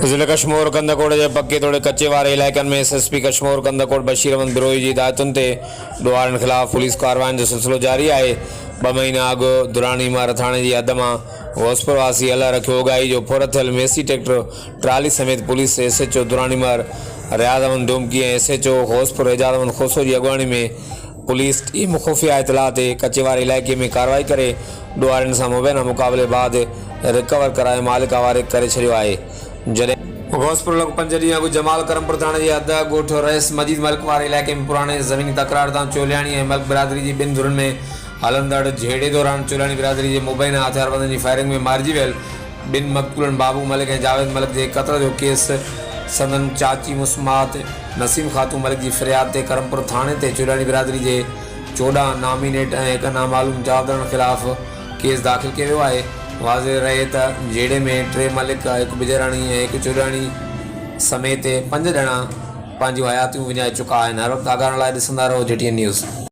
ज़िले कश्मीर कंदकोट के पक्के तोड़े कच्चे वारे इलाइक़नि में एसएसपी कश्मीर कंदकोट बशीर अहमद बिरोही जी हिदायतुनि ते ॾोहारनि ख़िलाफ़ पुलिस कार्रवाइनि जो सिलसिलो जारी है। 2 महीना अॻु दुरानी मां रथाणे जी हद मां घोसपुर वासी अल रखियो उगाई जो फुर थियल मेसी ट्रैक्टर ट्राली समेत पुलिस एसएचओ दुरानी मार रियाज़ अहमद डोमकी ऐं एसएचओ घोसपुर एजाज़ अहमद खोसो की अॻुवाणी में पुलिस टीम खुफ़िया इतला ते कच्चे वारे इलाइक़े में कार्रवाई करे ॾोहारनि सां मुबैना मुक़ाबले बाद रिकवर कराए मालिक हवाले करे छॾियो आहे। जॾहिं घोसपुर लॻ 5 ॾींहं अॻु जमाल करमपुर थाणे जी हद ॻोठ रईस मजीद मलिक वारे इलाइक़े में पुराणे ज़मीनी तकरार तां चोलियाणी ऐं मलिक बिरादरी जी 2 धुरनि में हलंदड़ झेड़े दौरान चोलियाणी बिरादरी जे मुबैना हथियारबंदनि जी फायरिंग में मारिजी वियल 2 मक़तूलनि बाबू मलिक ऐं जावेद मलिक जे क़त्ल जो केस संदन चाची मुस्मात नसीम खातून मलिक की फरियाद ते करमपुर थाने ते चोलियाणी बिरादरी के 14 नामिनेट ऐं 1 नामालूम जवाबदारनि ख़िलाफ़ केस दाख़िल किया वियो आहे। वाज़े रहे त झेड़े में 3 मलिक 1 बिजराणी ऐं 1 चोलियाणी समेत 5 ॼणा पंहिंजूं हयातियूं विञाए चुका आहिनि। हर वक़्तु आगाहण लाइ ॾिसंदा रहो JTN न्यूज़।